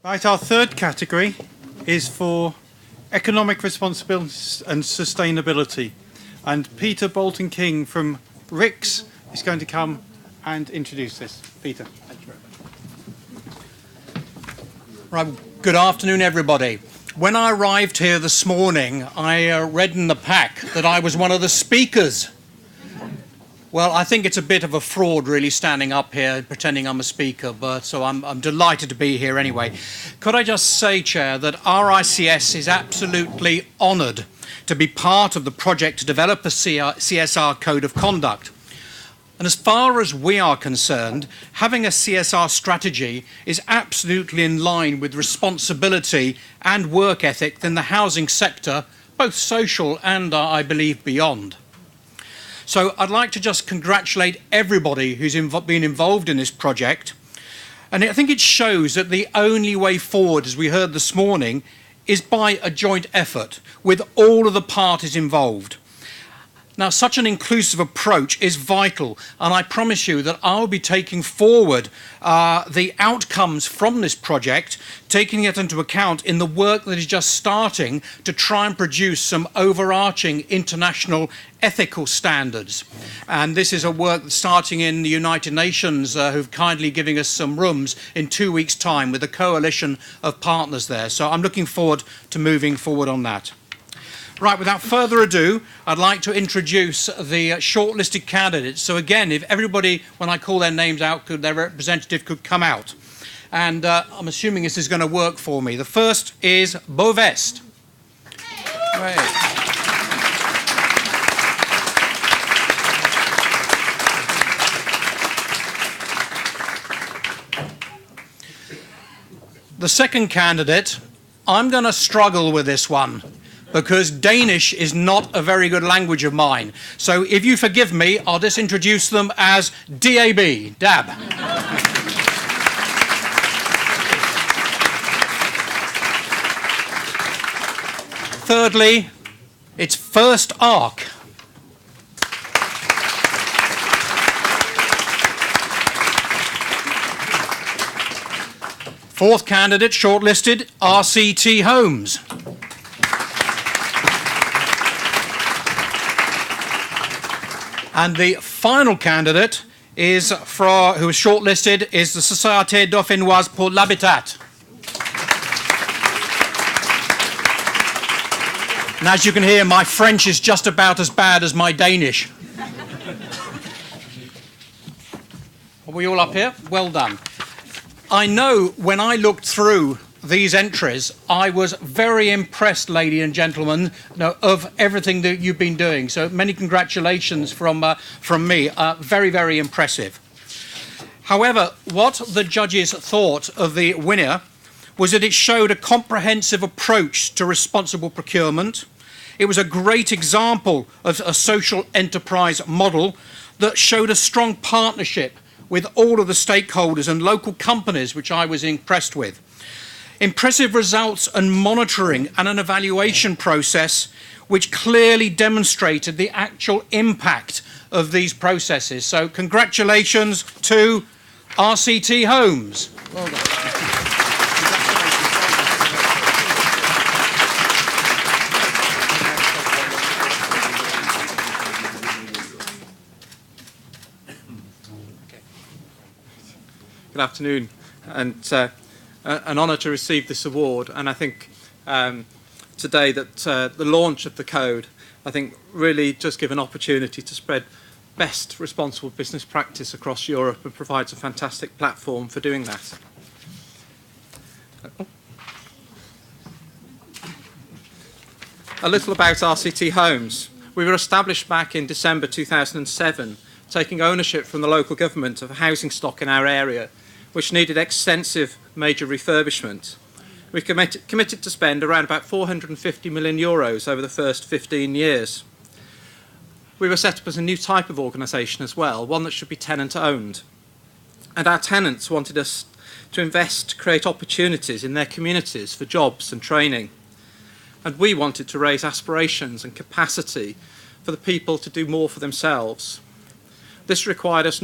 Right, our third category is for economic responsibility and sustainability. And Peter Bolton-King from RICS is going to come and introduce this. Peter. Thank you very much. Right, good afternoon, everybody. When I arrived here this morning, I read in the pack that I was one of the speakers. Well, I think it's a bit of a fraud, really, standing up here pretending I'm a speaker, but so I'm delighted to be here anyway. Could I just say, Chair, that RICS is absolutely honoured to be part of the project to develop a CSR Code of Conduct. And as far as we are concerned, having a CSR strategy is absolutely in line with responsibility and work ethic in the housing sector, both social and, I believe, beyond. So I'd like to just congratulate everybody who's been involved in this project. And I think it shows that the only way forward, as we heard this morning, is by a joint effort with all of the parties involved. Now, such an inclusive approach is vital, and I promise you that I'll be taking forward the outcomes from this project, taking it into account in the work that is just starting to try and produce some overarching international ethical standards. And this is a work that's starting in the United Nations, who've kindly given us some rooms in 2 weeks' time with a coalition of partners there. So I'm looking forward to moving forward on that. Right, without further ado, I'd like to introduce the shortlisted candidates. So again, if everybody, when I call their names out, their representative could come out. And I'm assuming this is going to work for me. The first is Bovest. Right. The second candidate, I'm going to struggle with this one, because Danish is not a very good language of mine. So if you forgive me, I'll just introduce them as DAB, DAB. Thirdly, it's First Arc. Fourth candidate shortlisted, RCT Homes. And the final candidate is who is shortlisted is the Société Dauphinoise pour l'Habitat. And as you can hear, my French is just about as bad as my Danish. Are we all up here? Well done. I know when I looked through these entries, I was very impressed, ladies and gentlemen, of everything that you've been doing. So many congratulations from me. Very, very impressive. However, what the judges thought of the winner was that it showed a comprehensive approach to responsible procurement. It was a great example of a social enterprise model that showed a strong partnership with all of the stakeholders and local companies, which I was impressed with. Impressive results and monitoring and an evaluation process which clearly demonstrated the actual impact of these processes. So congratulations to RCT Homes. Well done. Good afternoon, and an honour to receive this award. And I think today that the launch of the code, I think, really does give an opportunity to spread best responsible business practice across Europe and provides a fantastic platform for doing that. A little about RCT Homes. We were established back in December 2007, taking ownership from the local government of a housing stock in our area, which needed extensive major refurbishment. We committed to spend around about 450 million euros over the first 15 years. We were set up as a new type of organisation as well, one that should be tenant-owned. And our tenants wanted us to invest, to create opportunities in their communities for jobs and training. And we wanted to raise aspirations and capacity for the people to do more for themselves. This required us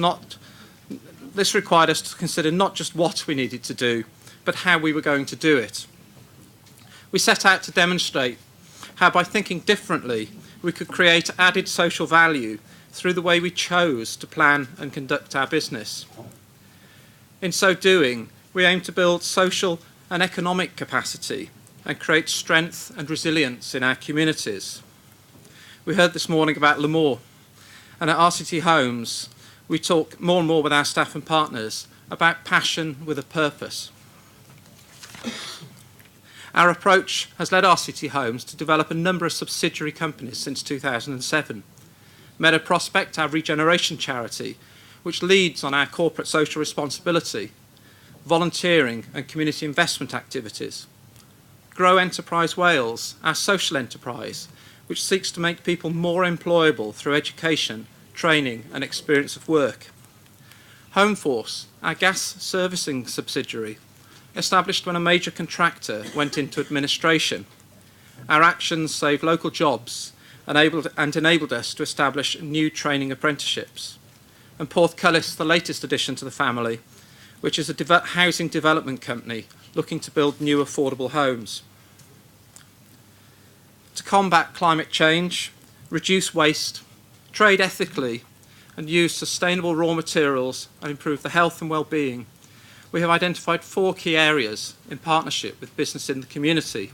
to consider not just what we needed to do, but how we were going to do it. We set out to demonstrate how by thinking differently we could create added social value through the way we chose to plan and conduct our business. In so doing, we aim to build social and economic capacity and create strength and resilience in our communities. We heard this morning about Lemoore, and at RCT Homes we talk more and more with our staff and partners about passion with a purpose. Our approach has led RCT Homes to develop a number of subsidiary companies since 2007. Meadow Prospect, our regeneration charity, which leads on our corporate social responsibility, volunteering and community investment activities. Grow Enterprise Wales, our social enterprise, which seeks to make people more employable through education, training and experience of work. Homeforce, our gas servicing subsidiary, established when a major contractor went into administration. Our actions saved local jobs and enabled us to establish new training apprenticeships. And Porthcullis, the latest addition to the family, which is a housing development company looking to build new affordable homes. To combat climate change, reduce waste, trade ethically, and use sustainable raw materials and improve the health and well-being, we have identified 4 key areas in partnership with Business in the Community,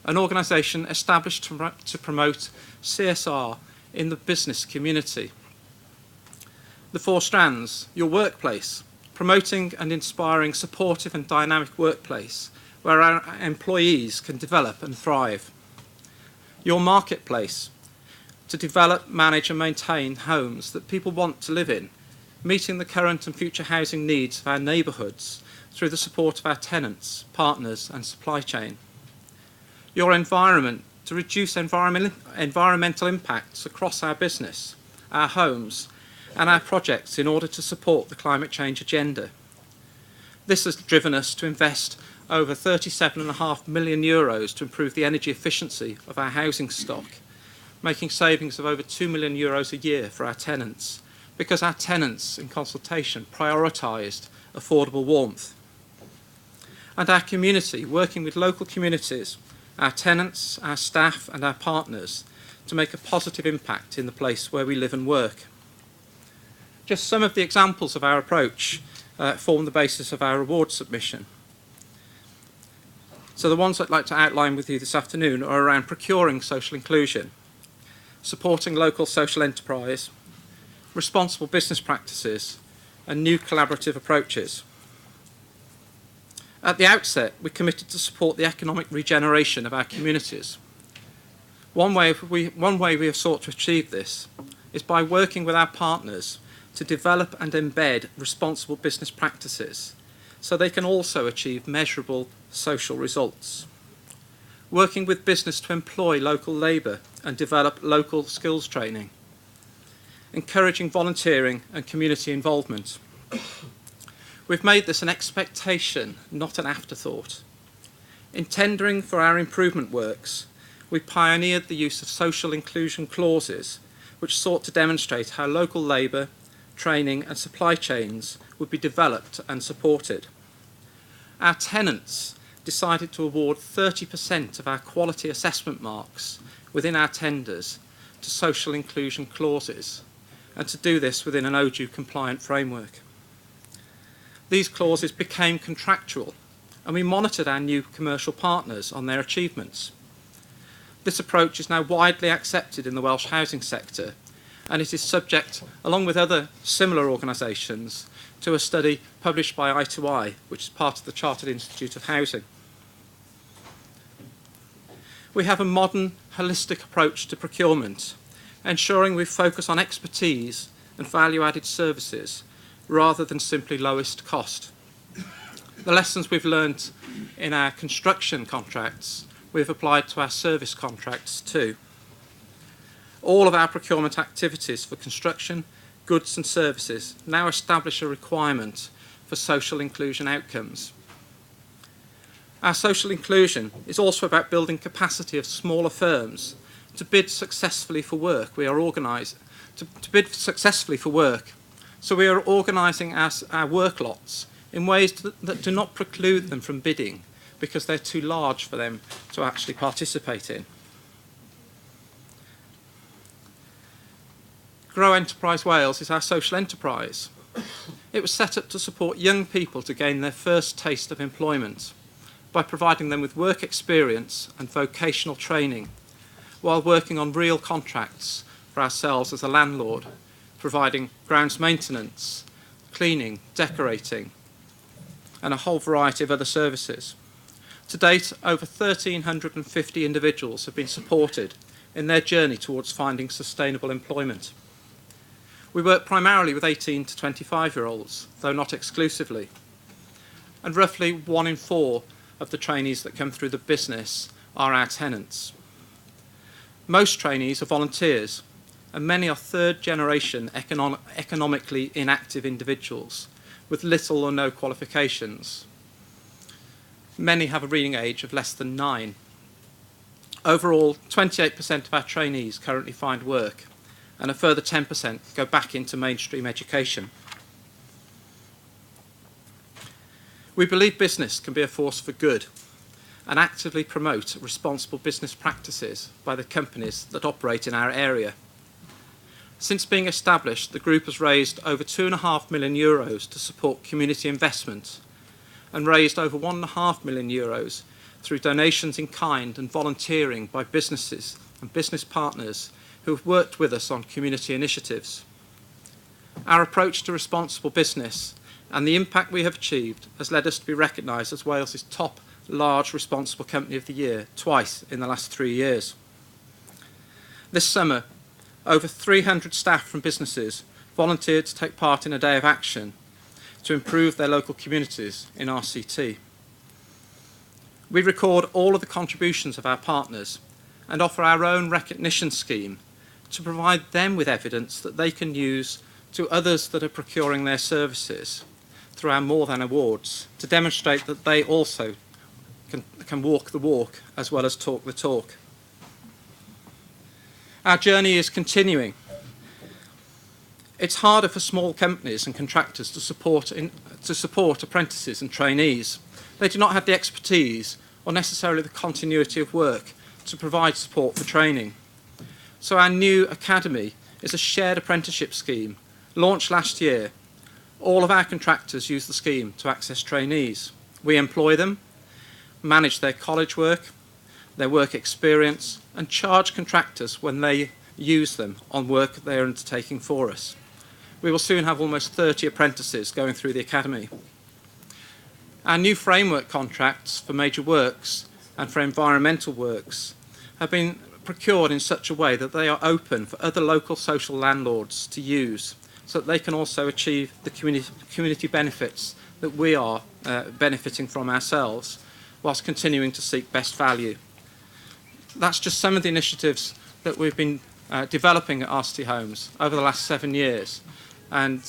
an organisation established to promote CSR in the business community. The 4 strands: your workplace, promoting and inspiring supportive and dynamic workplace where our employees can develop and thrive. Your marketplace, to develop, manage and maintain homes that people want to live in, meeting the current and future housing needs of our neighbourhoods through the support of our tenants, partners and supply chain. Your environment, to reduce environmental impacts across our business, our homes and our projects in order to support the climate change agenda. This has driven us to invest over €37.5 million to improve the energy efficiency of our housing stock, making savings of over €2 million a year for our tenants, because our tenants, in consultation, prioritised affordable warmth. And our community, working with local communities, our tenants, our staff and our partners to make a positive impact in the place where we live and work. Just some of the examples of our approach form the basis of our award submission. So the ones I'd like to outline with you this afternoon are around procuring social inclusion, supporting local social enterprise, responsible business practices, and new collaborative approaches. At the outset, we committed to support the economic regeneration of our communities. One way we have sought to achieve this is by working with our partners to develop and embed responsible business practices so they can also achieve measurable social results. Working with business to employ local labour and develop local skills training. Encouraging volunteering and community involvement. We've made this an expectation, not an afterthought. In tendering for our improvement works, we pioneered the use of social inclusion clauses, which sought to demonstrate how local labour, training and supply chains would be developed and supported. Our tenants decided to award 30% of our quality assessment marks within our tenders to social inclusion clauses, and to do this within an OJEU compliant framework. These clauses became contractual, and we monitored our new commercial partners on their achievements. This approach is now widely accepted in the Welsh housing sector, and it is subject, along with other similar organisations, to a study published by I2I, which is part of the Chartered Institute of Housing. We have a modern, holistic approach to procurement, ensuring we focus on expertise and value-added services rather than simply lowest cost. The lessons we've learned in our construction contracts, we've applied to our service contracts too. All of our procurement activities for construction, goods and services now establish a requirement for social inclusion outcomes. Our social inclusion is also about building capacity of smaller firms to bid successfully for work. So we are organising our work lots in ways that do not preclude them from bidding because they're too large for them to actually participate in. Grow Enterprise Wales is our social enterprise. It was set up to support young people to gain their first taste of employment by providing them with work experience and vocational training while working on real contracts for ourselves as a landlord, providing grounds maintenance, cleaning, decorating, and a whole variety of other services. To date, over 1,350 individuals have been supported in their journey towards finding sustainable employment. We work primarily with 18 to 25-year-olds, though not exclusively. And roughly 1 in 4 of the trainees that come through the business are our tenants. Most trainees are volunteers, and many are third-generation economically inactive individuals with little or no qualifications. Many have a reading age of less than 9. Overall, 28% of our trainees currently find work, and a further 10% go back into mainstream education. We believe business can be a force for good and actively promote responsible business practices by the companies that operate in our area. Since being established, the group has raised over €2.5 million to support community investment and raised over €1.5 million through donations in kind and volunteering by businesses and business partners who have worked with us on community initiatives. Our approach to responsible business and the impact we have achieved has led us to be recognised as Wales's top large responsible company of the year twice in the last 3 years. This summer, over 300 staff from businesses volunteered to take part in a day of action to improve their local communities in RCT. We record all of the contributions of our partners and offer our own recognition scheme to provide them with evidence that they can use to others that are procuring their services through our More Than Awards to demonstrate that they also can walk the walk as well as talk the talk. Our journey is continuing. It's harder for small companies and contractors to support apprentices and trainees. They do not have the expertise or necessarily the continuity of work to provide support for training. So our new academy is a shared apprenticeship scheme launched last year. All of our contractors use the scheme to access trainees. We employ them, manage their college work, their work experience, and charge contractors when they use them on work they are undertaking for us. We will soon have almost 30 apprentices going through the academy. Our new framework contracts for major works and for environmental works have been procured in such a way that they are open for other local social landlords to use, so that they can also achieve the community benefits that we are benefiting from ourselves, whilst continuing to seek best value. That's just some of the initiatives that we've been developing at RCT Homes over the last 7 years, and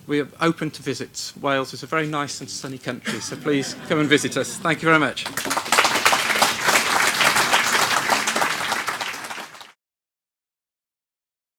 we are open to visits. Wales is a very nice and sunny country, so please come and visit us. Thank you very much.